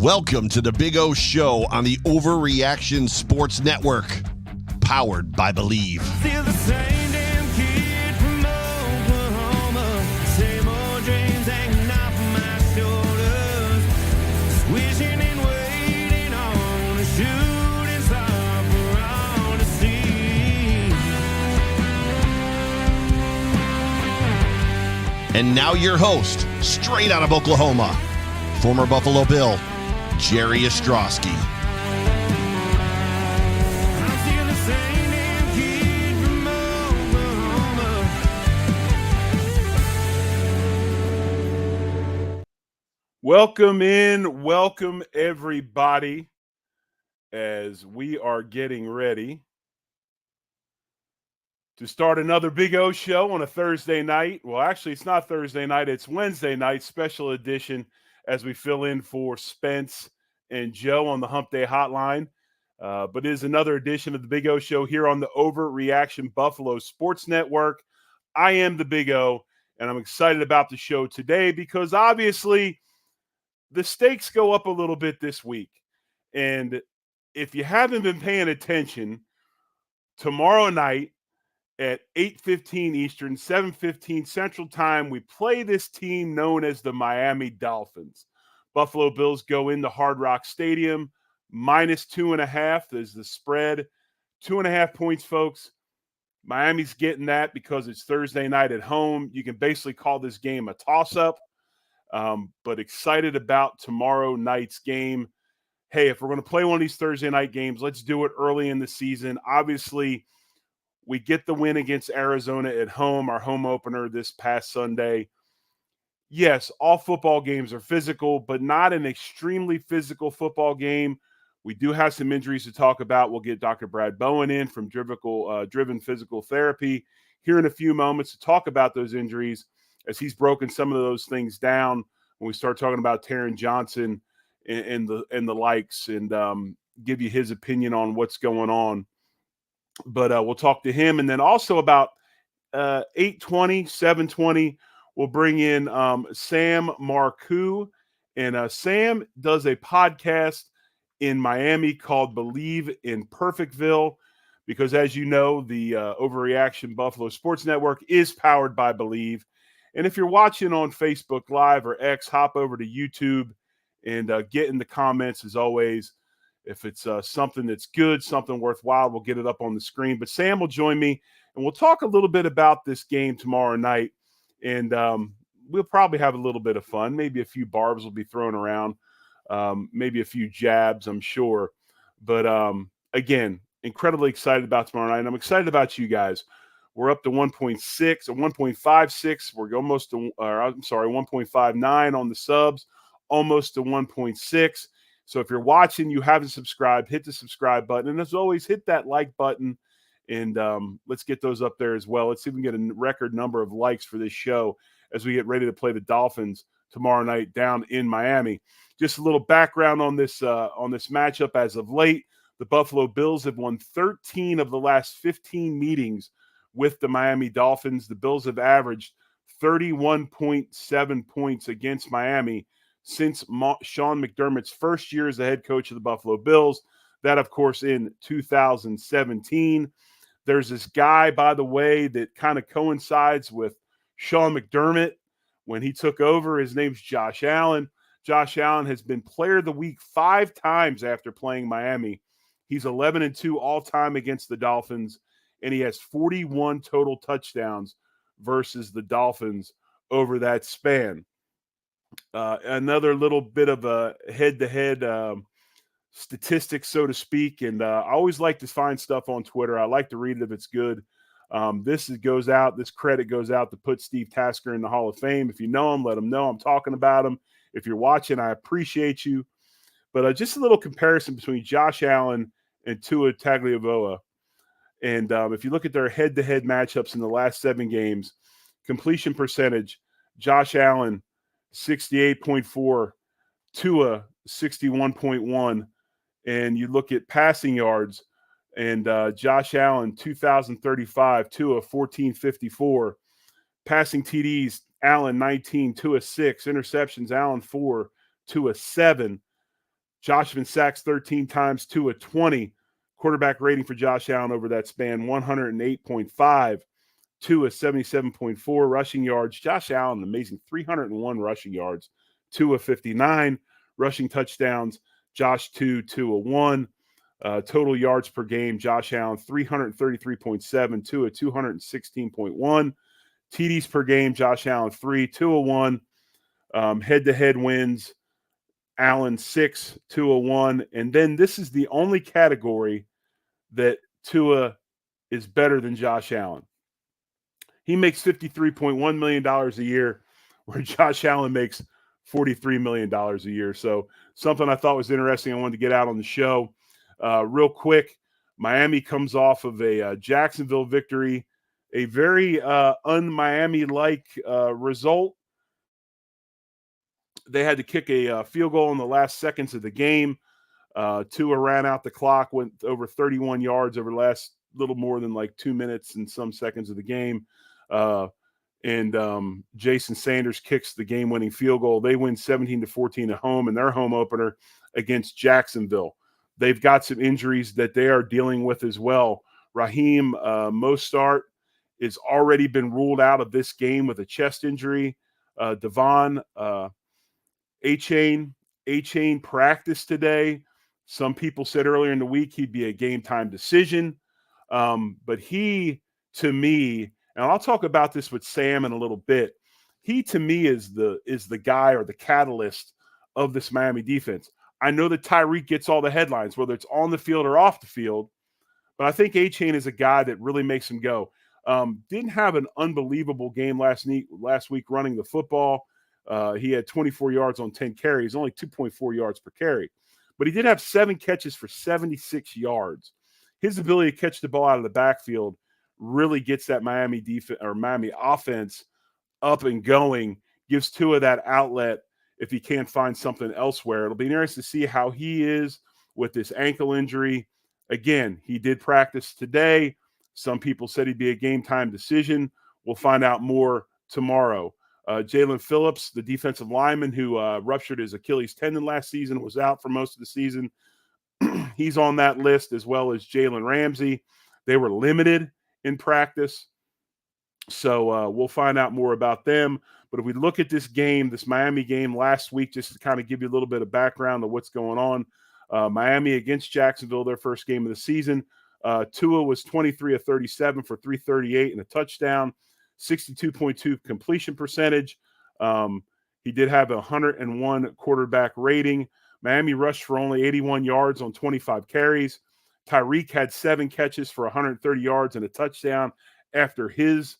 Welcome to the Big O Show on the Overreaction Sports Network, powered by Believe. Still the same damn kid from Oklahoma, same old dreams hanging off my shoulders, wishing and waiting on a shooting star for all to see. And now your host, straight out of Oklahoma, former Buffalo Bill, Jerry Ostrowski. I'm still the same damn kid from Oklahoma. Welcome everybody, as we are getting ready to start another Big O Show on a Thursday night. Well, actually, it's not Thursday night, it's Wednesday night, special edition, as we fill in for Spence and Joe on the Hump Day Hotline. But it is another edition of the Big O Show here on the Overreaction Buffalo Sports Network. I am the Big O, and I'm excited about the show today because obviously the stakes go up a little bit this week. And if you haven't been paying attention, tomorrow night at 8:15 Eastern, 7:15 Central Time, we play this team known as the Miami Dolphins. Buffalo Bills go into Hard Rock Stadium, -2.5 is the spread. 2.5 points, folks. Miami's getting that because it's Thursday night at home. You can basically call this game a toss-up, but excited about tomorrow night's game. Hey, if we're going to play one of these Thursday night games, let's do it early in the season. Obviously, we get the win against Arizona at home, our home opener this past Sunday. Yes, all football games are physical, but not an extremely physical football game. We do have some injuries to talk about. We'll get Dr. Brad Bowen in from Driven Physical Therapy here in a few moments to talk about those injuries, as he's broken some of those things down when we start talking about Taron Johnson and the likes, and give you his opinion on what's going on. But we'll talk to him. And then also about 8:20, 7:20, we'll bring in Sam Marcoux. And Sam does a podcast in Miami called Believe in Perfectville, because as you know, the Overreaction Buffalo Sports Network is powered by Believe. And if you're watching on Facebook Live or X, hop over to YouTube and get in the comments as always. If it's something that's good, something worthwhile, we'll get it up on the screen. But Sam will join me, and we'll talk a little bit about this game tomorrow night. And we'll probably have a little bit of fun. Maybe a few barbs will be thrown around, maybe a few jabs, I'm sure. But again, incredibly excited about tomorrow night. And I'm excited about you guys. We're up to 1.6 or 1.56. We're almost to, 1.59 on the subs, almost to 1.6. So if you're watching, you haven't subscribed, hit the subscribe button. And as always, hit that like button, and let's get those up there as well. Let's see if we can get a record number of likes for this show as we get ready to play the Dolphins tomorrow night down in Miami. Just a little background on this matchup as of late. The Buffalo Bills have won 13 of the last 15 meetings with the Miami Dolphins. The Bills have averaged 31.7 points against Miami since Sean McDermott's first year as the head coach of the Buffalo Bills. That, of course, in 2017. There's this guy, by the way, that kind of coincides with Sean McDermott when he took over. His name's Josh Allen. Josh Allen has been Player of the Week 5 times after playing Miami. He's 11-2 all-time against the Dolphins, and he has 41 total touchdowns versus the Dolphins over that span. Another little bit of a head-to-head statistics, so to speak, and I always like to find stuff on Twitter. I like to read it if it's good. This credit goes out to put Steve Tasker in the Hall of Fame. If you know him, let him know I'm talking about him. If you're watching, I appreciate you. But just a little comparison between Josh Allen and Tua Tagovailoa. And if you look at their head-to-head matchups in the last 7 games, completion percentage, Josh Allen, 68.4, Tua, 61.1. And you look at passing yards, and Josh Allen, 2,035, Tua, 1,454. Passing TDs, Allen, 19, Tua, 6. Interceptions, Allen, 4, Tua, 7. Josh been sacked 13 times, Tua 20. Quarterback rating for Josh Allen over that span, 108.5. Tua 77.4 rushing yards. Josh Allen, amazing 301 rushing yards. Tua 59 rushing touchdowns. Josh 2, Tua 1. Total yards per game, Josh Allen 333.7, Tua 216.1. TDs per game, Josh Allen 3, Tua 1. Head-to-head wins, Allen 6, Tua 1. And then this is the only category that Tua is better than Josh Allen. He makes $53.1 million a year, where Josh Allen makes $43 million a year. So something I thought was interesting I wanted to get out on the show. Real quick, Miami comes off of a Jacksonville victory, a very un-Miami-like result. They had to kick a field goal in the last seconds of the game. Tua ran out the clock, went over 31 yards over the last little more than like 2 minutes and some seconds of the game. And Jason Sanders kicks the game-winning field goal. They win 17-14 at home in their home opener against Jacksonville. They've got some injuries that they are dealing with as well. Raheem Mostert has already been ruled out of this game with a chest injury. Devon A-Chain practiced today. Some people said earlier in the week he'd be a game-time decision. But he, to me, and I'll talk about this with Sam in a little bit, he, to me, is the guy or the catalyst of this Miami defense. I know that Tyreek gets all the headlines, whether it's on the field or off the field, but I think A-Chain is a guy that really makes him go. Didn't have an unbelievable game last week running the football. He had 24 yards on 10 carries, only 2.4 yards per carry. But he did have 7 catches for 76 yards. His ability to catch the ball out of the backfield really gets that Miami defense or Miami offense up and going, gives Tua that outlet if he can't find something elsewhere. It'll be interesting to see how he is with this ankle injury. Again, he did practice today. Some people said he'd be a game-time decision. We'll find out more tomorrow. Jalen Phillips, the defensive lineman who ruptured his Achilles tendon last season, was out for most of the season. He's on that list, as well as Jalen Ramsey. They were limited in practice. So we'll find out more about them. But if we look at this game, this Miami game last week, just to kind of give you a little bit of background of what's going on, Miami against Jacksonville, their first game of the season. Tua was 23 of 37 for 338 and a touchdown, 62.2 completion percentage. He did have a 101 quarterback rating. Miami rushed for only 81 yards on 25 carries. Tyreek had 7 catches for 130 yards and a touchdown after his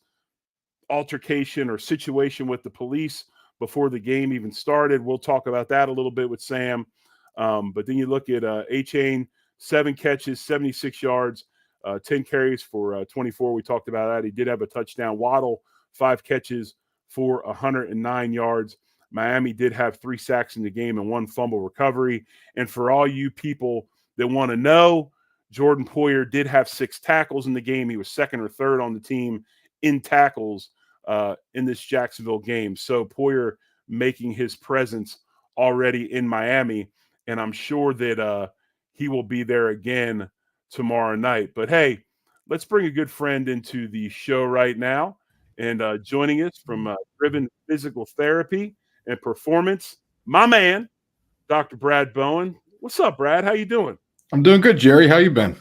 altercation or situation with the police before the game even started. We'll talk about that a little bit with Sam. But then you look at A-Chain, 7 catches, 76 yards, 10 carries for 24. We talked about that. He did have a touchdown. Waddle, 5 catches for 109 yards. Miami did have 3 sacks in the game and 1 fumble recovery. And for all you people that want to know, Jordan Poyer did have 6 tackles in the game. He was second or third on the team in tackles in this Jacksonville game. So Poyer making his presence already in Miami, and I'm sure that he will be there again tomorrow night. But, hey, let's bring a good friend into the show right now. And joining us from Driven Physical Therapy and Performance, my man, Dr. Brad Bowen. What's up, Brad? How you doing? I'm doing good, Jerry. How you been?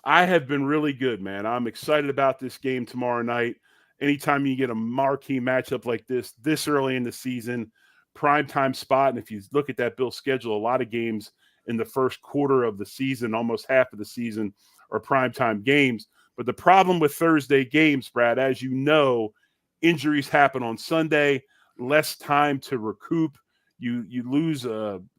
I have been really good, man. I'm excited about this game tomorrow night. Anytime you get a marquee matchup like this early in the season, primetime spot. And if you look at that Bill schedule, a lot of games in the first quarter of the season, almost half of the season, are primetime games. But the problem with Thursday games, Brad, as you know, injuries happen on Sunday, less time to recoup. You lose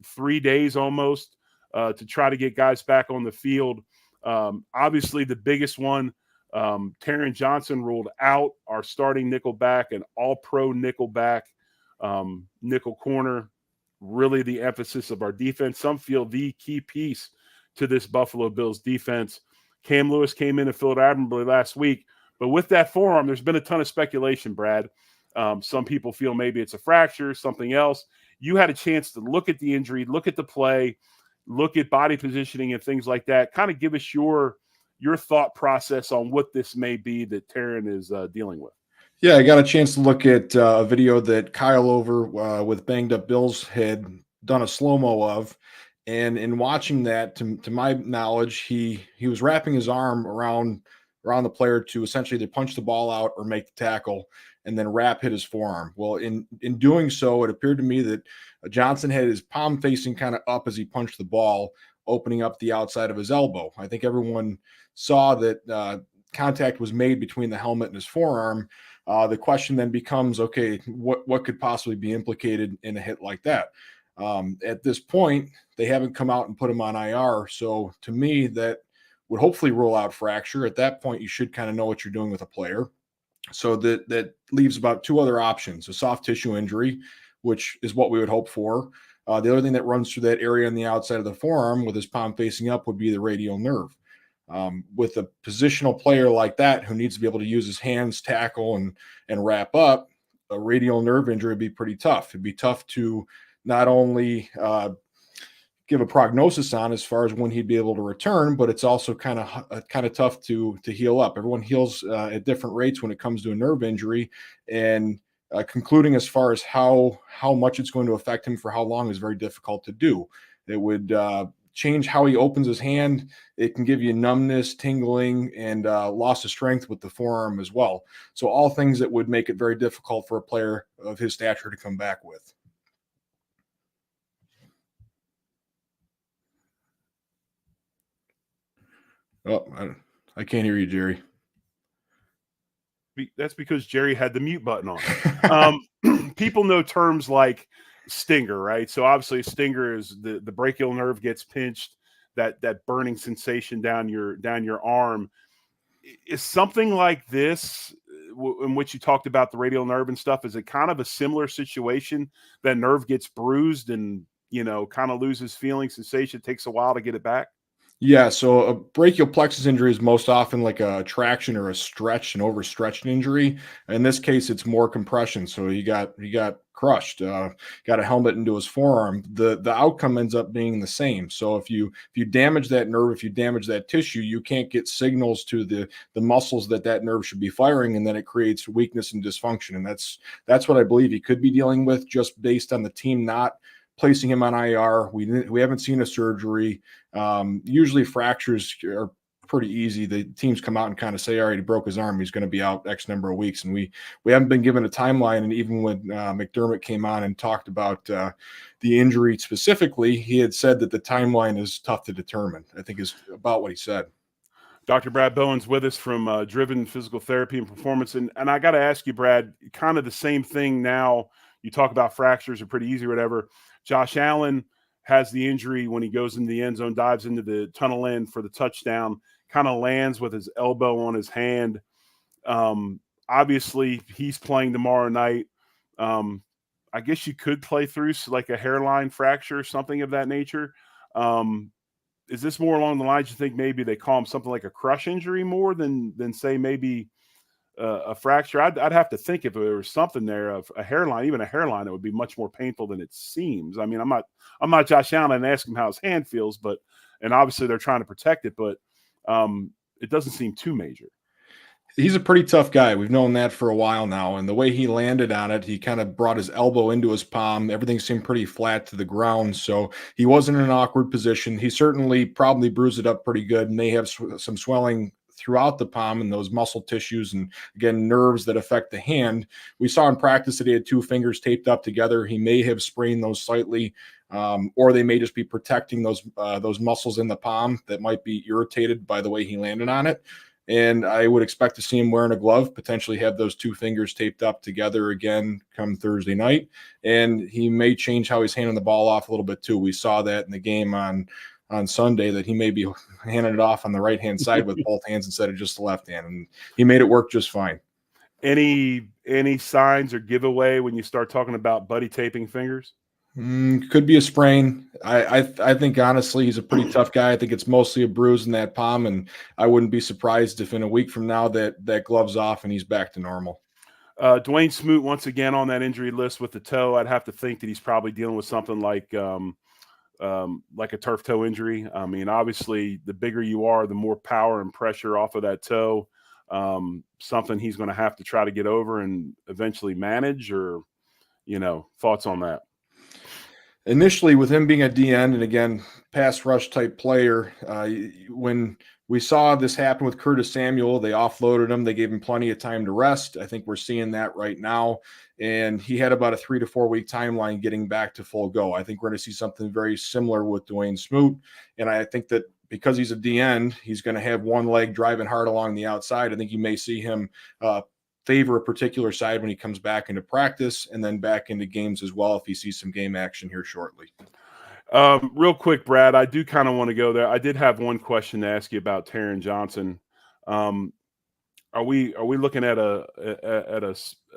3 days almost to try to get guys back on the field. Obviously, the biggest one, Taron Johnson ruled out, our starting nickel back, an all-pro nickel back, nickel corner, really the emphasis of our defense. Some feel the key piece to this Buffalo Bills defense. Cam Lewis came in and filled admirably last week. But with that forearm, there's been a ton of speculation, Brad. Some people feel maybe it's a fracture, something else. You had a chance to look at the injury, look at the play. look at body positioning and things like that. Kind of give us your thought process on what this may be that Taron is dealing with. Yeah, I got a chance to look at a video that Kyle over with Banged Up Bills had done a slow-mo of. And in watching that, to my knowledge, he was wrapping his arm around the player to essentially either punch the ball out or make the tackle, and then wrap hit his forearm. Well, in doing so, it appeared to me that Johnson had his palm facing kind of up as he punched the ball, opening up the outside of his elbow. I think everyone saw that contact was made between the helmet and his forearm. The question then becomes, okay, what could possibly be implicated in a hit like that? At this point, they haven't come out and put him on IR. So to me, that would hopefully rule out fracture. At that point, you should kind of know what you're doing with a player. So that leaves about two other options: a soft tissue injury, which is what we would hope for. The other thing that runs through that area on the outside of the forearm with his palm facing up would be the radial nerve. With a positional player like that who needs to be able to use his hands, tackle, and wrap up, a radial nerve injury would be pretty tough. It'd be tough to not only give a prognosis on as far as when he'd be able to return, but it's also kind of tough to heal up. Everyone heals at different rates when it comes to a nerve injury, and concluding as far as how much it's going to affect him for how long is very difficult to do. It would change how he opens his hand. It can give you numbness, tingling, and loss of strength with the forearm as well. So all things that would make it very difficult for a player of his stature to come back with. Oh, I can't hear you, Jerry. That's because Jerry had the mute button on. People know terms like stinger, right? So obviously a stinger is the brachial nerve gets pinched, that burning sensation down your arm. Is something like this, in which you talked about the radial nerve and stuff, is it kind of a similar situation? That nerve gets bruised and, kind of loses feeling, sensation, takes a while to get it back? Yeah, so a brachial plexus injury is most often like a traction or a stretch, an overstretched injury. In this case, it's more compression. So he got crushed, got a helmet into his forearm. The outcome ends up being the same. So if you damage that nerve, if you damage that tissue, you can't get signals to the muscles that nerve should be firing, and then it creates weakness and dysfunction. And that's what I believe he could be dealing with, just based on the team not placing him on IR. We haven't seen a surgery. Usually fractures are pretty easy. The teams come out and kind of say, all right, he broke his arm, he's going to be out X number of weeks. And we haven't been given a timeline. And even when McDermott came on and talked about the injury specifically, he had said that the timeline is tough to determine, I think is about what he said. Dr. Brad Bowen's with us from Driven Physical Therapy and Performance. And I got to ask you, Brad, kind of the same thing now. You talk about fractures are pretty easy or whatever. Josh Allen has the injury when he goes into the end zone, dives into the tunnel end for the touchdown, kind of lands with his elbow on his hand. Obviously, he's playing tomorrow night. I guess you could play through like a hairline fracture or something of that nature. Is this more along the lines you think maybe they call him something like a crush injury more than say maybe a fracture? I'd have to think if there was something there of a hairline, even a hairline, it would be much more painful than it seems. I mean, I'm not Josh Allen and ask him how his hand feels, and obviously they're trying to protect it, but it doesn't seem too major. He's a pretty tough guy. We've known that for a while now. And the way he landed on it, he kind of brought his elbow into his palm. Everything seemed pretty flat to the ground. So he wasn't in an awkward position. He certainly probably bruised it up pretty good and may have some swelling throughout the palm and those muscle tissues and, again, nerves that affect the hand. We saw in practice that he had two fingers taped up together. He may have sprained those slightly, or they may just be protecting those muscles in the palm that might be irritated by the way he landed on it. And I would expect to see him wearing a glove, potentially have those two fingers taped up together again come Thursday night. And he may change how he's handing the ball off a little bit too. We saw that in the game on Sunday, that he may be handing it off on the right-hand side with both hands instead of just the left hand. And he made it work just fine. Any signs or giveaway when you start talking about buddy taping fingers? Could be a sprain. I think, honestly, he's a pretty tough guy. I think it's mostly a bruise in that palm, and I wouldn't be surprised if in a week from now that glove's off and he's back to normal. Dwayne Smoot, once again, on that injury list with the toe. I'd have to think that he's probably dealing with something like like a turf toe injury. I mean, obviously, the bigger you are, the more power and pressure off of that toe. Something he's going to have to try to get over and eventually manage, or, thoughts on that? Initially, with him being a DN and again, pass rush type player, when we saw this happen with Curtis Samuel, they offloaded him. They gave him plenty of time to rest. I think we're seeing that right now. And he had about a 3 to 4 week timeline getting back to full go. I think we're going to see something very similar with Dwayne Smoot. And I think that because he's a DN, he's going to have one leg driving hard along the outside. I think you may see him favor a particular side when he comes back into practice and then back into games as well if he sees some game action here shortly. Real quick, Brad, I do kind of want to go there. I did have one question to ask you about Taron Johnson. Are we looking at a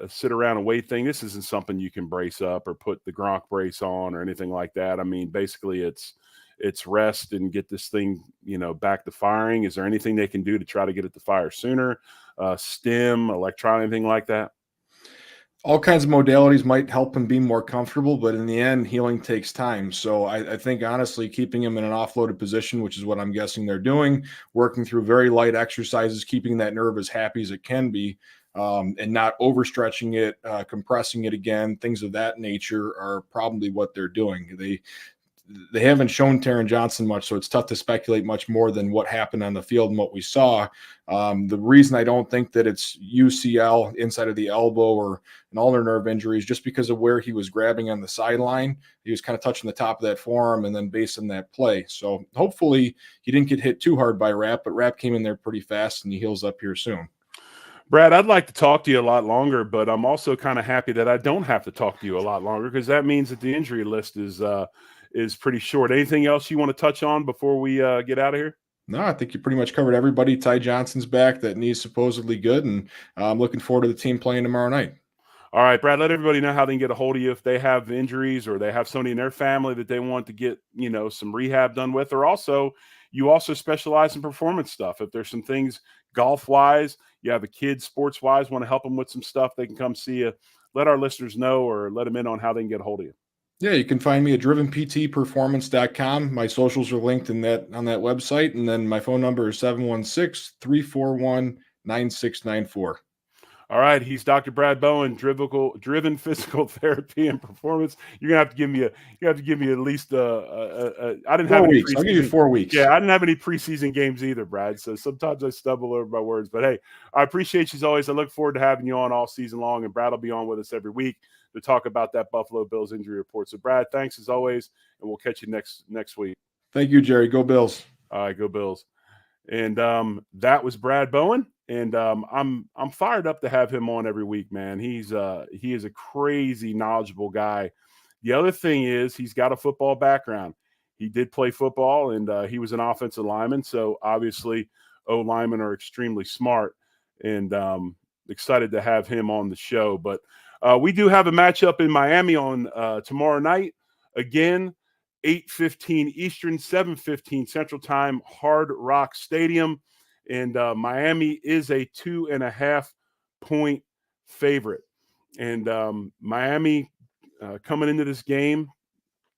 sit around and wait thing? This isn't something you can brace up or put the Gronk brace on or anything like that. I mean, basically it's rest and get this thing, back to firing. Is there anything they can do to try to get it to fire sooner? Stim, electron, anything like that? All kinds of modalities might help him be more comfortable, but in the end, healing takes time. So I think, honestly, keeping him in an offloaded position, which is what I'm guessing they're doing, working through very light exercises, keeping that nerve as happy as it can be, and not overstretching it, compressing it again, things of that nature are probably what they're doing. They haven't shown Taron Johnson much, so it's tough to speculate much more than what happened on the field and what we saw. The reason I don't think that it's UCL inside of the elbow or an ulnar nerve injury is just because of where he was grabbing on the sideline. He was kind of touching the top of that forearm and then based on that play. So hopefully he didn't get hit too hard by Rapp, but Rapp came in there pretty fast and he heals up here soon. Brad, I'd like to talk to you a lot longer, but I'm also kind of happy that I don't have to talk to you a lot longer, because that means that the injury list is pretty short. Anything else you want to touch on before we get out of here? No, I think you pretty much covered everybody. Ty Johnson's back. That knee's supposedly good, and I'm looking forward to the team playing tomorrow night. All right, Brad, let everybody know how they can get a hold of you if they have injuries or they have somebody in their family that they want to get, some rehab done with, or you also specialize in performance stuff. If there's some things golf-wise, you have a kid sports-wise, want to help them with some stuff, they can come see you. Let our listeners know or let them in on how they can get a hold of you. Yeah, you can find me at drivenptperformance.com. My socials are linked on that website. And then my phone number is 716-341-9694. All right, he's Dr. Brad Bowen, driven physical therapy and performance. You're gonna have to give me at least I didn't 4 have any weeks. I'll give you 4 weeks. Yeah, I didn't have any preseason games either, Brad. So sometimes I stumble over my words. But hey, I appreciate you as always. I look forward to having you on all season long, and Brad will be on with us every week to talk about that Buffalo Bills injury report. So Brad, thanks as always, and we'll catch you next week. Thank you, Jerry. Go Bills. All right, go Bills. And that was Brad Bowen. And I'm fired up to have him on every week, man. He is a crazy knowledgeable guy. The other thing is he's got a football background. He did play football, and he was an offensive lineman. So obviously, O-linemen are extremely smart, and excited to have him on the show. But we do have a matchup in Miami on tomorrow night. Again, 8:15 Eastern, 7:15 Central Time, Hard Rock Stadium. And Miami is a 2.5-point favorite. And Miami coming into this game,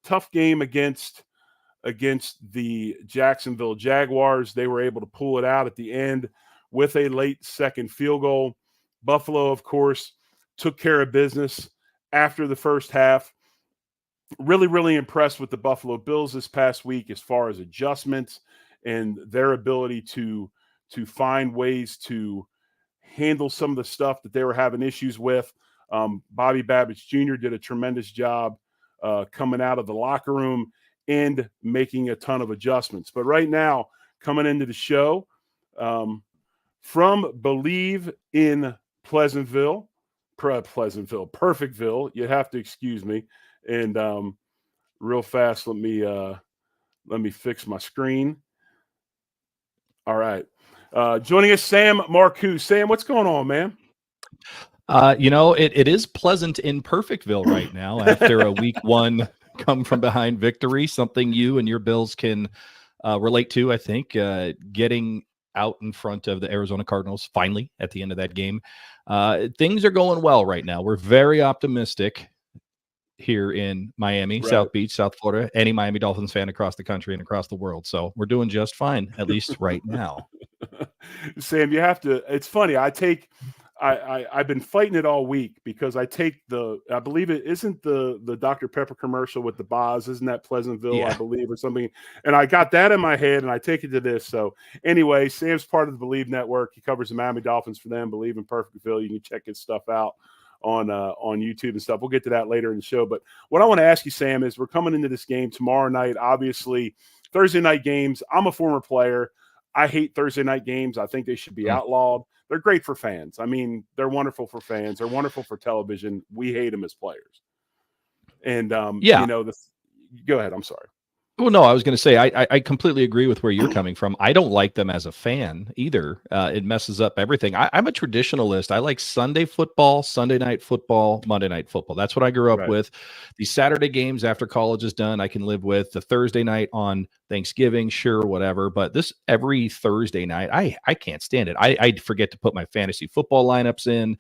tough game against the Jacksonville Jaguars. They were able to pull it out at the end with a late second field goal. Buffalo, of course, took care of business after the first half. Really, really impressed with the Buffalo Bills this past week as far as adjustments and their ability to find ways to handle some of the stuff that they were having issues with. Bobby Babbage Jr. did a tremendous job coming out of the locker room and making a ton of adjustments. But right now, coming into the show, from Believe in Pleasantville, Perfectville, you have to excuse me. And real fast, let me fix my screen. All right. Joining us, Sam Marcoux. Sam, what's going on, man? It is pleasant in Perfectville right now after a week one come from behind victory, something you and your Bills can relate to, I think, getting out in front of the Arizona Cardinals finally at the end of that game. Things are going well right now. We're very optimistic here in Miami, Right. South Beach, South Florida, any Miami Dolphins fan across the country and across the world. So we're doing just fine, at least right now. Sam, you have to. It's funny. I've been fighting it all week because I take I believe it isn't the Dr Pepper commercial with the Boz, isn't that Pleasantville, I Yeah. believe, or something. And I got that in my head, and I take it to this. So anyway, Sam's part of the Believe Network. He covers the Miami Dolphins for them. Believe in Perfectville. You can check his stuff out on YouTube and stuff. We'll get to that later in the show. But what I want to ask you, Sam, is we're coming into this game tomorrow night. Obviously, Thursday night games. I'm a former player. I hate Thursday night games. I think they should be outlawed. They're great for fans. I mean, they're wonderful for fans. They're wonderful for television. We hate them as players. And, Yeah. Go ahead. I'm sorry. Well, no, I was going to say I completely agree with where you're coming from. I don't like them as a fan either. It messes up everything. I'm a traditionalist. I like Sunday football, Sunday night football, Monday night football. That's what I grew up Right. with. These Saturday games after college is done, I can live with. The Thursday night on Thanksgiving, sure, whatever. But this every Thursday night, I can't stand it. I forget to put my fantasy football lineups in.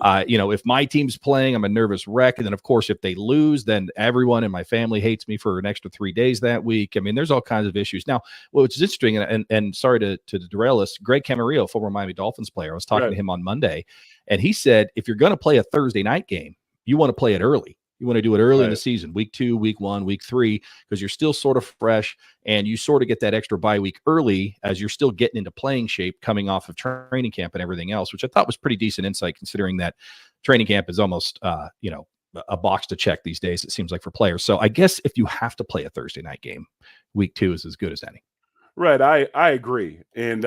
If my team's playing, I'm a nervous wreck. And then, of course, if they lose, then everyone in my family hates me for an extra 3 days that week. I mean, there's all kinds of issues. Now, which is interesting, and sorry to derail us, Greg Camarillo, former Miami Dolphins player, I was talking to him on Monday, and he said, if you're going to play a Thursday night game, you want to play it early. You want to do it early in the season, week 2, week 1, week 3, because you're still sort of fresh and you sort of get that extra bye week early as you're still getting into playing shape coming off of training camp and everything else, which I thought was pretty decent insight considering that training camp is almost, a box to check these days, it seems like, for players. So I guess if you have to play a Thursday night game, week 2 is as good as any. Right. I agree. And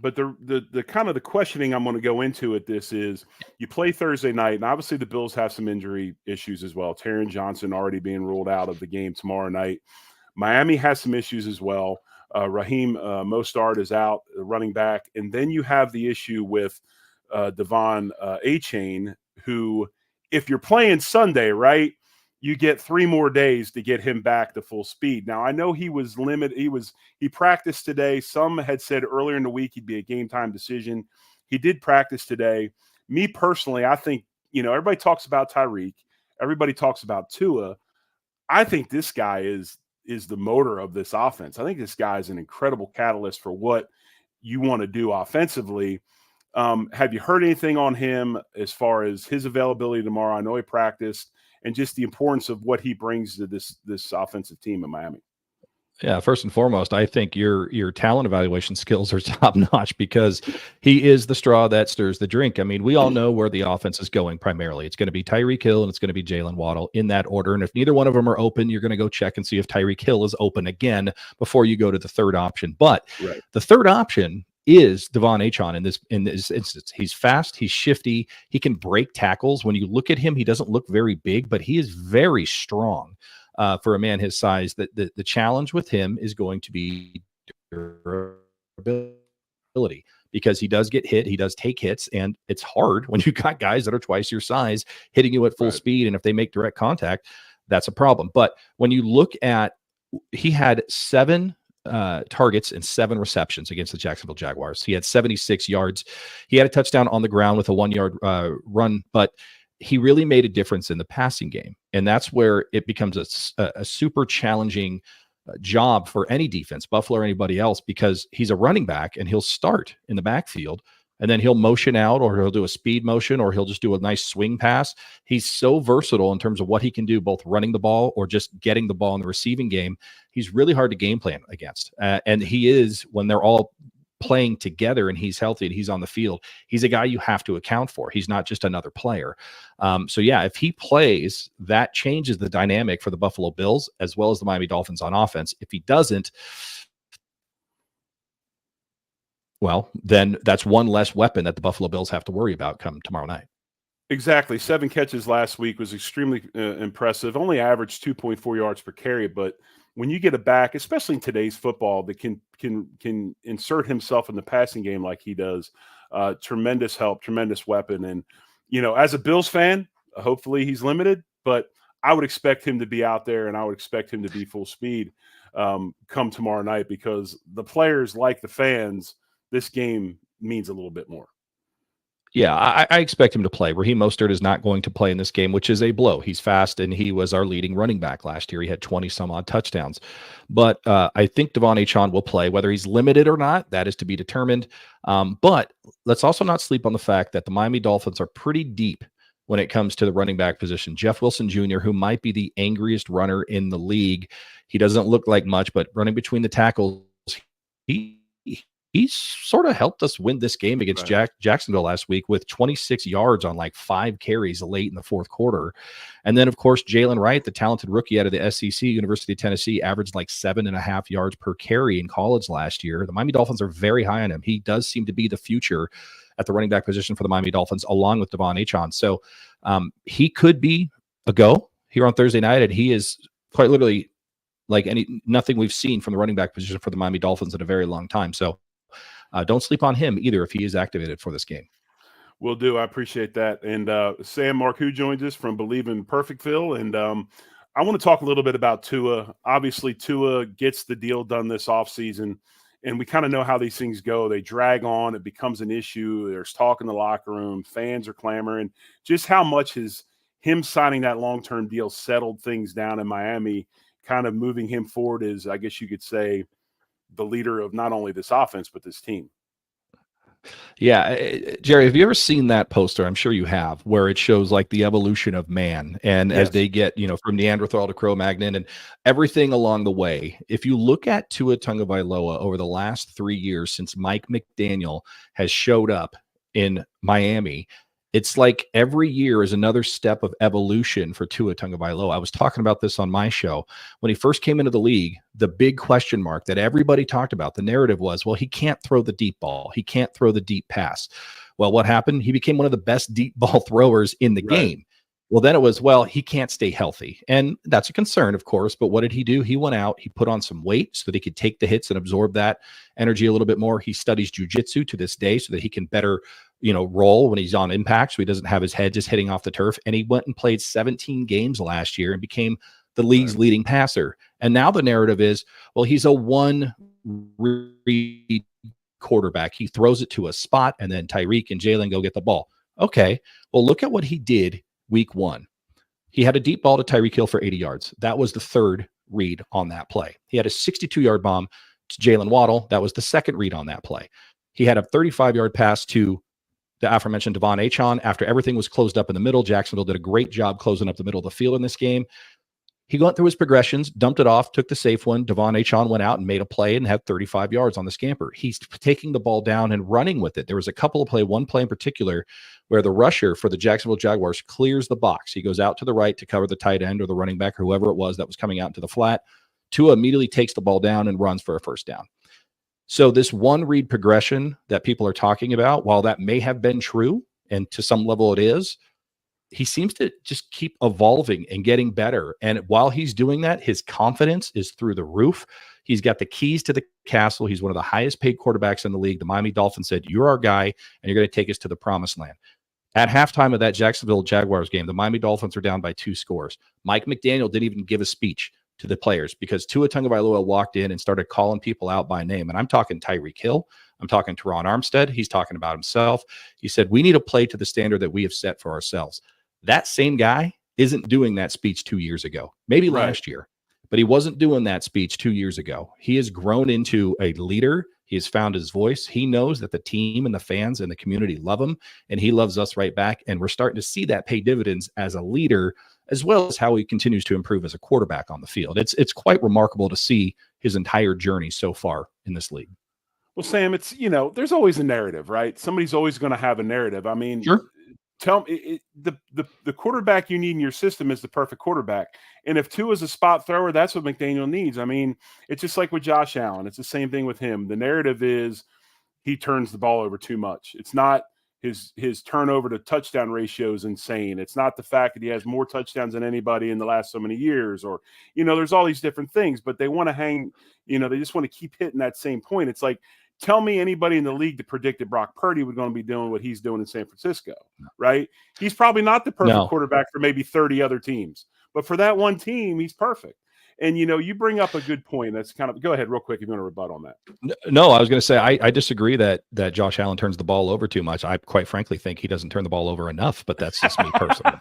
but the kind of the questioning I'm going to go into at this is you play Thursday night, and obviously the Bills have some injury issues as well. Taron Johnson already being ruled out of the game tomorrow night. Miami has some issues as well. Raheem Mostard is out, the running back. And then you have the issue with Devon Achane, who, if you're playing Sunday, right, you get 3 more days to get him back to full speed. Now, I know he was limited. He practiced today. Some had said earlier in the week he'd be a game time decision. He did practice today. Me personally, I think, everybody talks about Tyreek. Everybody talks about Tua. I think this guy is the motor of this offense. I think this guy is an incredible catalyst for what you want to do offensively. Have you heard anything on him as far as his availability tomorrow? I know he practiced, and just the importance of what he brings to this offensive team in Miami. Yeah, first and foremost, I think your talent evaluation skills are top notch because he is the straw that stirs the drink. I mean, we all know where the offense is going primarily. It's going to be Tyreek Hill and it's going to be Jalen Waddle in that order. And if neither one of them are open, you're going to go check and see if Tyreek Hill is open again before you go to the third option. But the third option is Devon Achane in this instance. He's fast, he's shifty, he can break tackles. When you look at him, he doesn't look very big, but he is very strong. For a man his size, that the challenge with him is going to be durability because he does get hit, he does take hits, and it's hard when you got guys that are twice your size hitting you at full speed, and if they make direct contact, that's a problem. But when you look at, he had 7 targets and 7 receptions against the Jacksonville Jaguars. He had 76 yards. He had a touchdown on the ground with a 1-yard run, but he really made a difference in the passing game. And that's where it becomes a super challenging job for any defense, Buffalo or anybody else, because he's a running back and he'll start in the backfield and then he'll motion out, or he'll do a speed motion, or he'll just do a nice swing pass. He's so versatile in terms of what he can do, both running the ball or just getting the ball in the receiving game. He's really hard to game plan against. And he is, when they're all playing together and he's healthy and he's on the field, he's a guy you have to account for. He's not just another player. So yeah, if he plays, that changes the dynamic for the Buffalo Bills as well as the Miami Dolphins on offense. If he doesn't, well, then that's one less weapon that the Buffalo Bills have to worry about come tomorrow night. Exactly. 7 catches last week was extremely impressive. Only averaged 2.4 yards per carry, but when you get a back, especially in today's football, that can insert himself in the passing game like he does, tremendous help, tremendous weapon. And, as a Bills fan, hopefully he's limited, but I would expect him to be out there and I would expect him to be full speed come tomorrow night, because the players, like the fans, this game means a little bit more. Yeah, I expect him to play. Raheem Mostert is not going to play in this game, which is a blow. He's fast, and he was our leading running back last year. He had 20-some-odd touchdowns. But I think Devon Achon will play. Whether he's limited or not, that is to be determined. But let's also not sleep on the fact that the Miami Dolphins are pretty deep when it comes to the running back position. Jeff Wilson Jr., who might be the angriest runner in the league. He doesn't look like much, but running between the tackles, he's sort of helped us win this game against Jacksonville last week with 26 yards on like 5 carries late in the fourth quarter. And then, of course, Jalen Wright, the talented rookie out of the SEC, University of Tennessee, averaged like 7.5 yards per carry in college last year. The Miami Dolphins are very high on him. He does seem to be the future at the running back position for the Miami Dolphins, along with Devon Achon. So he could be a go here on Thursday night, and he is quite literally like nothing we've seen from the running back position for the Miami Dolphins in a very long time. So don't sleep on him either if he is activated for this game. Will do. I appreciate that. And Sam Marcoux joins us from Believe in Perfectville. And I want to talk a little bit about Tua. Obviously, Tua gets the deal done this offseason, and we kind of know how these things go. They drag on. It becomes an issue. There's talk in the locker room. Fans are clamoring. Just how much has him signing that long-term deal settled things down in Miami, kind of moving him forward as, I guess you could say, the leader of not only this offense, but this team. Yeah. Jerry, have you ever seen that poster? I'm sure you have, where it shows like the evolution of man. And as they get, from Neanderthal to Cro-Magnon and everything along the way, if you look at Tua Tagovailoa over the last 3 years since Mike McDaniel has showed up in Miami, it's like every year is another step of evolution for Tua Tagovailoa. I was talking about this on my show. When he first came into the league, the big question mark that everybody talked about, the narrative was, well, he can't throw the deep ball. He can't throw the deep pass. Well, what happened? He became one of the best deep ball throwers in the game. Well, then it was, well, he can't stay healthy. And that's a concern, of course. But what did he do? He went out, he put on some weight so that he could take the hits and absorb that energy a little bit more. He studies jujitsu to this day so that he can better, roll when he's on impact, so he doesn't have his head just hitting off the turf. And he went and played 17 games last year and became the league's leading passer. And now the narrative is, well, he's a one-read quarterback. He throws it to a spot, and then Tyreek and Jalen go get the ball. Okay, well, look at what he did week 1. He had a deep ball to Tyreek Hill for 80 yards. That was the third read on that play. He had a 62-yard bomb to Jalen Waddle. That was the second read on that play. He had a 35-yard pass to the aforementioned Devon Achon after everything was closed up in the middle. Jacksonville did a great job closing up the middle of the field in this game. He went through his progressions, dumped it off, took the safe one. Devon Achon went out and made a play and had 35 yards on the scamper. He's taking the ball down and running with it. There was a couple of one play in particular, where the rusher for the Jacksonville Jaguars clears the box. He goes out to the right to cover the tight end or the running back or whoever it was that was coming out into the flat. Tua immediately takes the ball down and runs for a first down. So this one read progression that people are talking about, while that may have been true, and to some level it is, he seems to just keep evolving and getting better. And while he's doing that, his confidence is through the roof. He's got the keys to the castle. He's one of the highest paid quarterbacks in the league. The Miami Dolphins said, you're our guy, and you're going to take us to the promised land. At halftime of that Jacksonville Jaguars game, the Miami Dolphins are down by 2 scores. Mike McDaniel didn't even give a speech to the players because Tua Tagovailoa walked in and started calling people out by name. And I'm talking Tyreek Hill. I'm talking Taron Armstead. He's talking about himself. He said, we need to play to the standard that we have set for ourselves. That same guy isn't doing that speech 2 years ago, maybe last year, but he wasn't doing that speech 2 years ago. He has grown into a leader. He has found his voice. He knows that the team and the fans and the community love him, and he loves us right back. And we're starting to see that pay dividends as a leader, as well as how he continues to improve as a quarterback on the field. It's quite remarkable to see his entire journey so far in this league. Well, Sam, it's, there's always a narrative, right? Somebody's always going to have a narrative. I mean, sure. Tell me, the quarterback you need in your system is the perfect quarterback. And if Tua is a spot thrower, that's what McDaniel needs. I mean, it's just like with Josh Allen. It's the same thing with him. The narrative is he turns the ball over too much. It's not his turnover to touchdown ratio is insane. It's not the fact that he has more touchdowns than anybody in the last so many years, or, there's all these different things, but they want to hang, they just want to keep hitting that same point. It's like, tell me anybody in the league that predicted Brock Purdy was going to be doing what he's doing in San Francisco, right? He's probably not the perfect quarterback for maybe 30 other teams, but for that one team, he's perfect. And you bring up a good point. That's kind of, go ahead real quick if you want to rebut on that. No, I was going to say I disagree that Josh Allen turns the ball over too much. I quite frankly think he doesn't turn the ball over enough, but that's just me personally.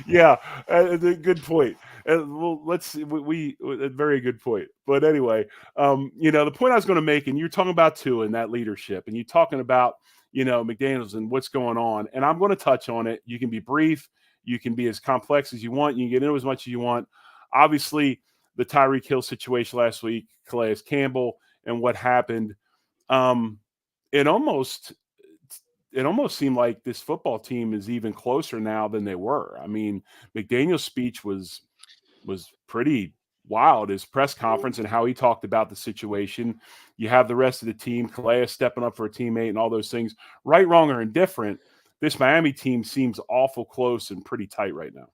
Yeah, good point. Well, let's see. We a very good point. But anyway, the point I was going to make, and you're talking about Tua and that leadership, and you're talking about McDaniels and what's going on, and I'm going to touch on it. You can be brief, you can be as complex as you want, you can get into as much as you want. Obviously, the Tyreek Hill situation last week, Calais Campbell, and what happened. It almost seemed like this football team is even closer now than they were. I mean, McDaniel's speech was pretty wild, his press conference and how he talked about the situation. You have the rest of the team, Calais stepping up for a teammate and all those things. Right, wrong, or indifferent, this Miami team seems awful close and pretty tight right now.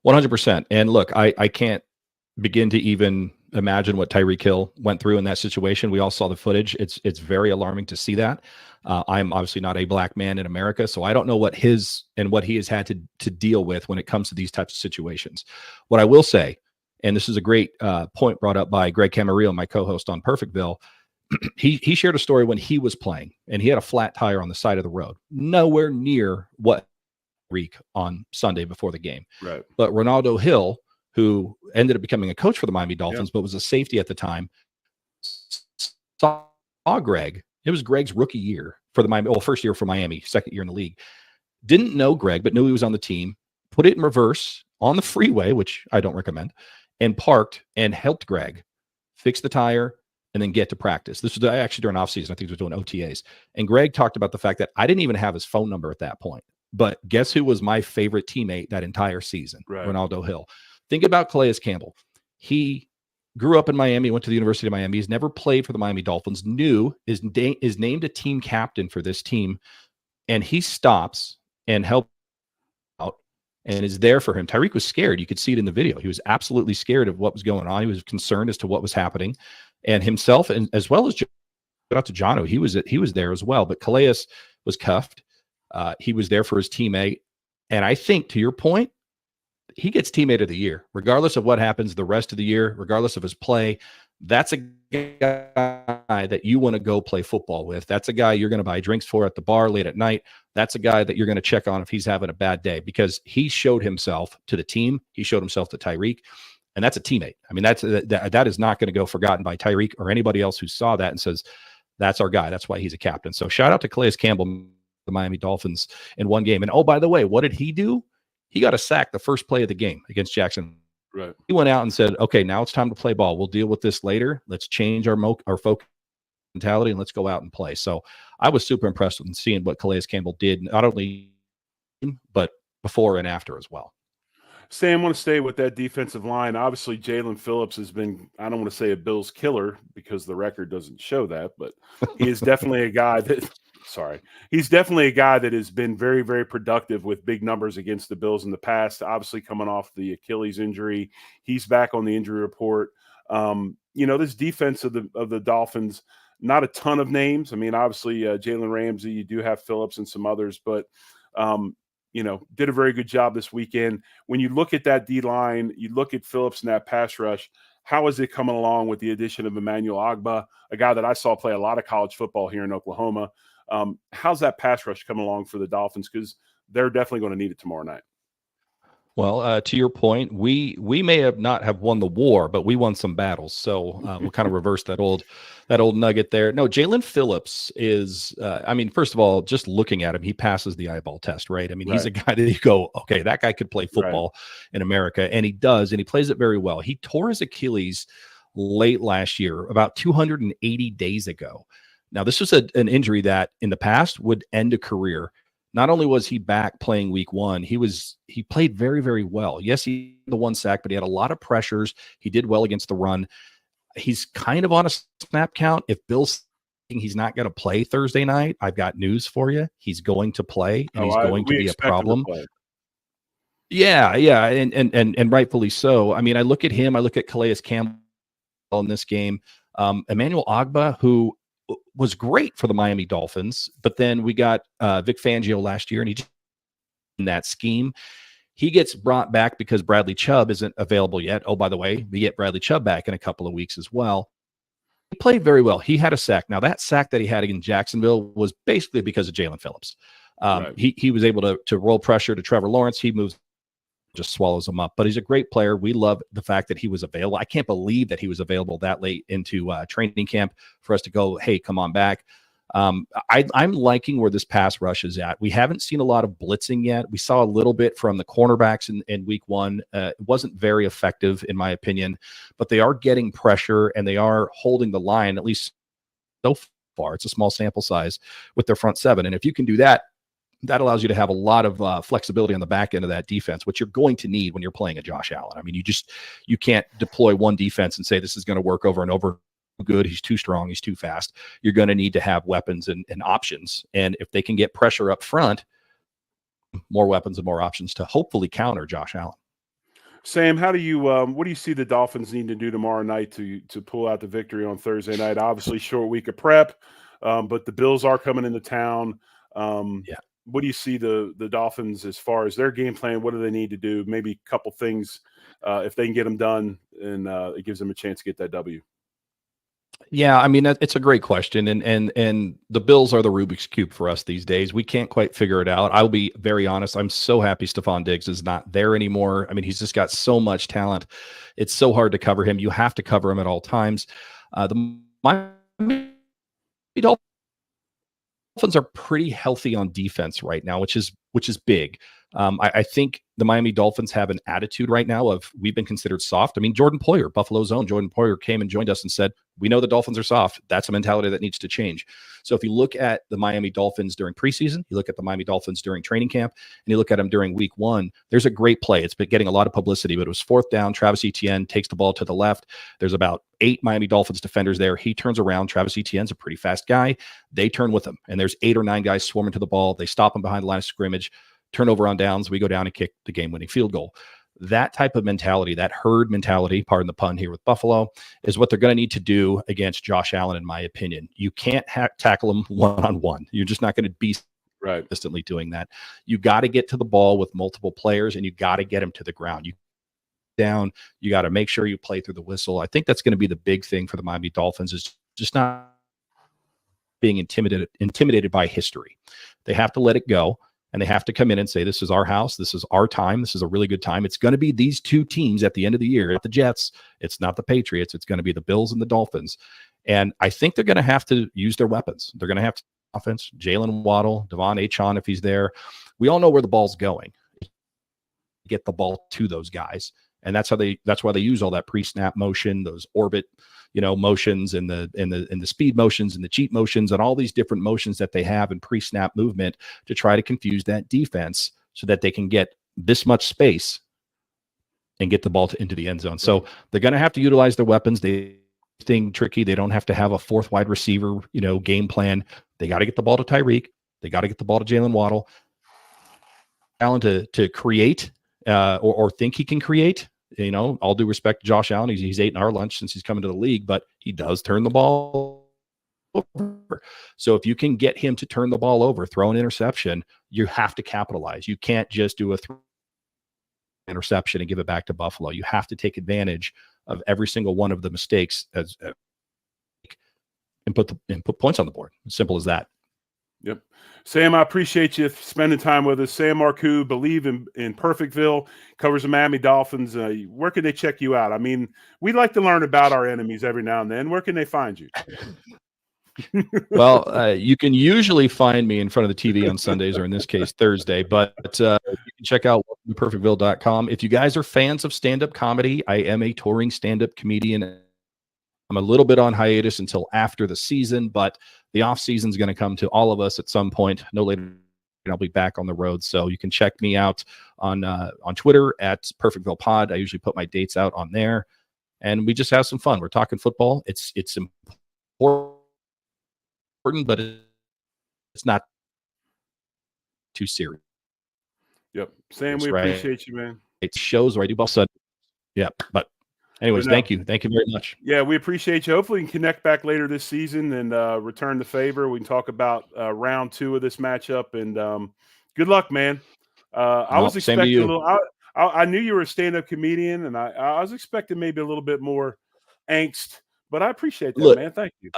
100%. And look, I can't begin to even imagine what Tyreek Hill went through in that situation. We all saw the footage. It's very alarming to see that. I'm obviously not a black man in America, so I don't know what he has had to deal with when it comes to these types of situations. What I will say, and this is a great point brought up by Greg Camarillo, my co-host on Perfectville, he shared a story when he was playing, and he had a flat tire on the side of the road, nowhere near what Tyreek on Sunday before the game. Right. But Ronaldo Hill, who ended up becoming a coach for the Miami Dolphins, but was a safety at the time, saw Greg. It was Greg's rookie year for the Miami, first year for Miami, second year in the league. Didn't know Greg, but knew he was on the team, put it in reverse on the freeway, which I don't recommend, and parked and helped Greg fix the tire and then get to practice. This was actually during offseason. I think he was doing OTAs. And Greg talked about the fact that I didn't even have his phone number at that point. But guess who was my favorite teammate that entire season? Right. Ronaldo Hill. Think about Calais Campbell. He grew up in Miami, went to the University of Miami. He's never played for the Miami Dolphins, is named a team captain for this team, and he stops and helps out and is there for him. Tyreek was scared. You could see it in the video. He was absolutely scared of what was going on. He was concerned as to what was happening, and himself, and as well as shout out to Jono, he was there as well. But Calais was cuffed. He was there for his teammate, and I think, to your point, he gets teammate of the year, regardless of what happens the rest of the year, regardless of his play. That's a guy that you want to go play football with. That's a guy you're going to buy drinks for at the bar late at night. That's a guy that you're going to check on if he's having a bad day, because he showed himself to the team. He showed himself to Tyreek, and that's a teammate. I mean, that is not going to go forgotten by Tyreek or anybody else who saw that and says, that's our guy. That's why he's a captain. So shout out to Calais Campbell, the Miami Dolphins, in one game. And oh, by the way, what did he do? He got a sack the first play of the game against Jackson. Right. He went out and said, okay, now it's time to play ball. We'll deal with this later. Let's change our focus mentality and let's go out and play. So I was super impressed with seeing what Calais Campbell did, not only but before and after as well. Sam, I want to stay with that defensive line. Obviously, Jalen Phillips has been, I don't want to say a Bills killer because the record doesn't show that, but he is definitely a guy that he's definitely a guy that has been very, very productive with big numbers against the Bills in the past. Obviously, coming off the Achilles injury, he's back on the injury report. This defense of the Dolphins, not a ton of names. I mean, obviously, Jalen Ramsey, you do have Phillips and some others, but did a very good job this weekend. When you look at that D line, you look at Phillips and that pass rush. How is it coming along with the addition of Emmanuel Ogbah, a guy that I saw play a lot of college football here in Oklahoma? How's that pass rush coming along for the Dolphins? Because they're definitely going to need it tomorrow night. Well, to your point, we may have not have won the war, but we won some battles. So we'll kind of reverse that old nugget there. No, Jalen Phillips is, first of all, just looking at him, he passes the eyeball test, right? I mean, He's a guy that you go, okay, that guy could play football in America, and he does, and he plays it very well. He tore his Achilles late last year, about 280 days ago. Now, this was an injury that in the past would end a career. Not only was he back playing week one, he played very, very well. Yes, he had the one sack, but he had a lot of pressures. He did well against the run. He's kind of on a snap count. If Bill's saying he's not going to play Thursday night, I've got news for you. He's going to play, and he's going to be a problem. Yeah, and rightfully so. I mean, I look at him. I look at Calais Campbell in this game. Emmanuel Ogbah, who was great for the Miami Dolphins, but then we got Vic Fangio last year, and he just in that scheme. He gets brought back because Bradley Chubb isn't available yet. Oh, by the way, we get Bradley Chubb back in a couple of weeks as well. He played very well. He had a sack. Now, that sack that he had against Jacksonville was basically because of Jalen Phillips. Right. He was able to roll pressure to Trevor Lawrence. He moves, just swallows him up. But he's a great player. We love the fact that he was available. I can't believe that he was available that late into training camp for us to go, hey, come on back. I'm liking where this pass rush is at. We haven't seen a lot of blitzing yet. We saw a little bit from the cornerbacks in week one. It wasn't very effective, in my opinion, but they are getting pressure and they are holding the line, at least so far. It's a small sample size with their front seven. And if you can do that, that allows you to have a lot of flexibility on the back end of that defense, which you're going to need when you're playing a Josh Allen. I mean, you can't deploy one defense and say this is going to work over and over. Good, he's too strong, he's too fast. You're going to need to have weapons and options. And if they can get pressure up front, more weapons and more options to hopefully counter Josh Allen. Sam, how do you what do you see the Dolphins need to do tomorrow night to pull out the victory on Thursday night? Obviously, short week of prep, but the Bills are coming into town. What do you see the Dolphins as far as their game plan? What do they need to do? Maybe a couple things if they can get them done, and it gives them a chance to get that W. Yeah, I mean, it's a great question. And the Bills are the Rubik's Cube for us these days. We can't quite figure it out. I'll be very honest. I'm so happy Stephon Diggs is not there anymore. I mean, he's just got so much talent. It's so hard to cover him. You have to cover him at all times. The Miami Dolphins are pretty healthy on defense right now, which is big. I think the Miami Dolphins have an attitude right now of we've been considered soft. I mean, Jordan Poyer, Buffalo's own Jordan Poyer, came and joined us and said, we know the Dolphins are soft. That's a mentality that needs to change. So if you look at the Miami Dolphins during preseason, you look at the Miami Dolphins during training camp, and you look at them during week one, there's a great play. It's been getting a lot of publicity, but it was fourth down. Travis Etienne takes the ball to the left. There's about 8 Miami Dolphins defenders there. He turns around. Travis Etienne's a pretty fast guy. They turn with him, and there's 8 or 9 guys swarming to the ball. They stop him behind the line of scrimmage. Turnover on downs, we go down and kick the game-winning field goal. That type of mentality, that herd mentality, pardon the pun here with Buffalo, is what they're going to need to do against Josh Allen, in my opinion. You can't tackle him one-on-one. You're just not going to be consistently doing that. You got to get to the ball with multiple players, and you got to get him to the ground. You got to make sure you play through the whistle. I think that's going to be the big thing for the Miami Dolphins, is just not being intimidated by history. They have to let it go. And they have to come in and say, this is our house. This is our time. This is a really good time. It's going to be these 2 teams at the end of the year. Not the Jets. It's not the Patriots. It's going to be the Bills and the Dolphins. And I think they're going to have to use their weapons. They're going to have to offense. Jalen Waddle, Devon Achane, if he's there. We all know where the ball's going. Get the ball to those guys. And that's why they use all that pre-snap motion, those orbit, motions and the speed motions and the cheat motions and all these different motions that they have in pre-snap movement to try to confuse that defense so that they can get this much space and get the ball into the end zone. So they're going to have to utilize their weapons. Thing tricky. They don't have to have a 4th wide receiver, game plan. They got to get the ball to Tyreek. They got to get the ball to Jalen Waddle. Allen to create or think he can create. All due respect to Josh Allen, he's eaten our lunch since he's coming to the league, but he does turn the ball over. So if you can get him to turn the ball over, throw an interception, you have to capitalize. You can't just do a interception and give it back to Buffalo. You have to take advantage of every single one of the mistakes and put points on the board. As simple as that. Yep. Sam, I appreciate you spending time with us. Sam Marcoux, Believe in Perfectville, covers the Miami Dolphins. Where can they check you out? I mean, we'd like to learn about our enemies every now and then. Where can they find you? Well, you can usually find me in front of the TV on Sundays, or in this case, Thursday. But you can check out perfectville.com. If you guys are fans of stand-up comedy, I am a touring stand-up comedian. I'm a little bit on hiatus until after the season, but the off season is going to come to all of us at some point. No later, I'll be back on the road. So you can check me out on Twitter at Perfectville Pod. I usually put my dates out on there, and we just have some fun. We're talking football. It's important, but it's not too serious. Yep. Sam, we appreciate you, man. It shows where I do ball sudden. Yeah, but anyways, thank you. Thank you very much. Yeah, we appreciate you. Hopefully we can connect back later this season and return the favor. We can talk about round 2 of this matchup. And good luck, man. I No, was same to expecting a you. little. I knew you were a stand-up comedian, and I was expecting maybe a little bit more angst. But I appreciate that, Look, man. Thank you.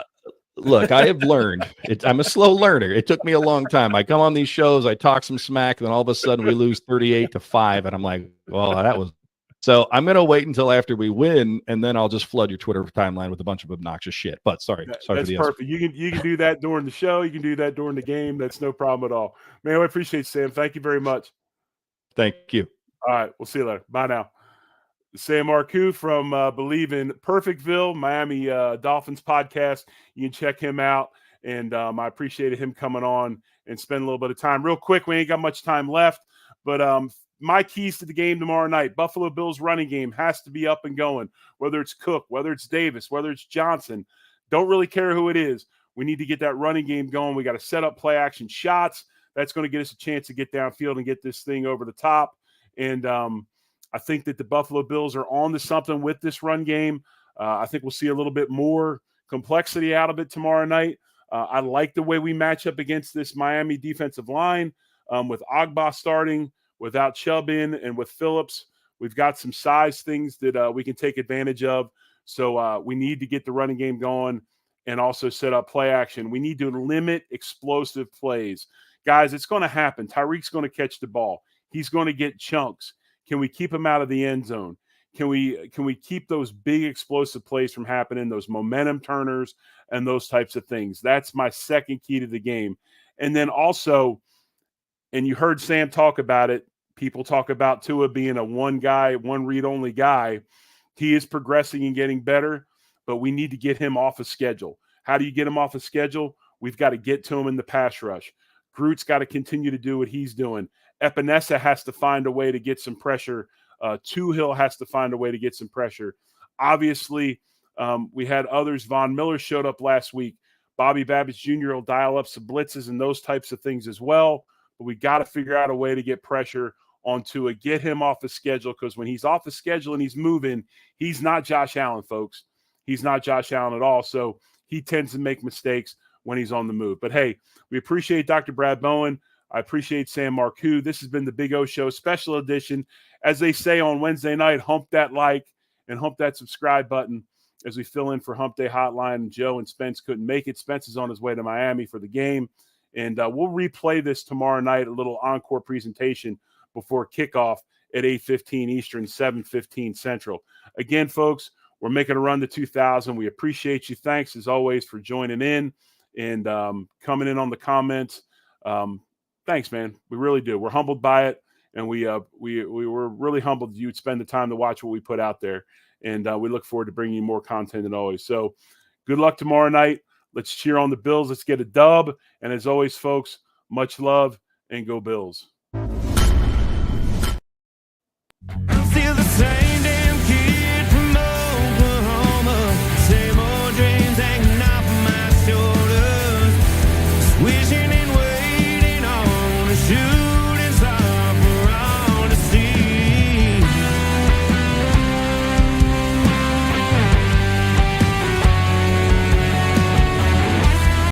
look, I have learned. I'm a slow learner. It took me a long time. I come on these shows, I talk some smack, and then all of a sudden we lose 38-5, and I'm like, well, that was. So I'm gonna wait until after we win, and then I'll just flood your Twitter timeline with a bunch of obnoxious shit. But sorry for That's the perfect. You can do that during the show. You can do that during the game. That's no problem at all, man. I appreciate it, Sam. Thank you very much. Thank you. All right, we'll see you later. Bye now. Sam Marcoux from Believe in Perfectville, Miami Dolphins podcast. You can check him out. And I appreciated him coming on and spending a little bit of time. Real quick, we ain't got much time left. But my keys to the game tomorrow night, Buffalo Bills running game has to be up and going, whether it's Cook, whether it's Davis, whether it's Johnson. Don't really care who it is. We need to get that running game going. We got to set up play action shots. That's going to get us a chance to get downfield and get this thing over the top. And I think that the Buffalo Bills are on to something with this run game. I think we'll see a little bit more complexity out of it tomorrow night. I like the way we match up against this Miami defensive line with Agba starting, without Chubb in, and with Phillips. We've got some size things that we can take advantage of. So we need to get the running game going and also set up play action. We need to limit explosive plays. Guys, it's going to happen. Tyreek's going to catch the ball. He's going to get chunks. Can we keep him out of the end zone? Can we keep those big explosive plays from happening, those momentum turners and those types of things? That's my second key to the game. And then also, and you heard Sam talk about it, people talk about Tua being a one read only guy. He is progressing and getting better, but we need to get him off a schedule. How do you get him off a schedule? We've got to get to him in the pass rush. Groot's got to continue to do what he's doing. Epinesa has to find a way to get some pressure. Hill has to find a way to get some pressure. Obviously, we had others. Von Miller showed up last week. Bobby Babbage Jr. will dial up some blitzes and those types of things as well. But we got to figure out a way to get pressure on Tua, get him off the schedule, because when he's off the schedule and he's moving, he's not Josh Allen, folks. He's not Josh Allen at all. So he tends to make mistakes when he's on the move. But, hey, we appreciate Dr. Brad Bowen. I appreciate Sam Marcoux. This has been the Big O Show special edition. As they say on Wednesday night, hump that like and hump that subscribe button as we fill in for Hump Day Hotline. Joe and Spence couldn't make it. Spence is on his way to Miami for the game. And we'll replay this tomorrow night, a little encore presentation before kickoff at 8:15 Eastern, 7:15 Central. Again, folks, we're making a run to 2,000. We appreciate you. Thanks, as always, for joining in and coming in on the comments. Thanks, man. We really do. We're humbled by it, and we were really humbled that you'd spend the time to watch what we put out there. And we look forward to bringing you more content than always. So good luck tomorrow night. Let's cheer on the Bills. Let's get a dub. And as always, folks, much love and go Bills.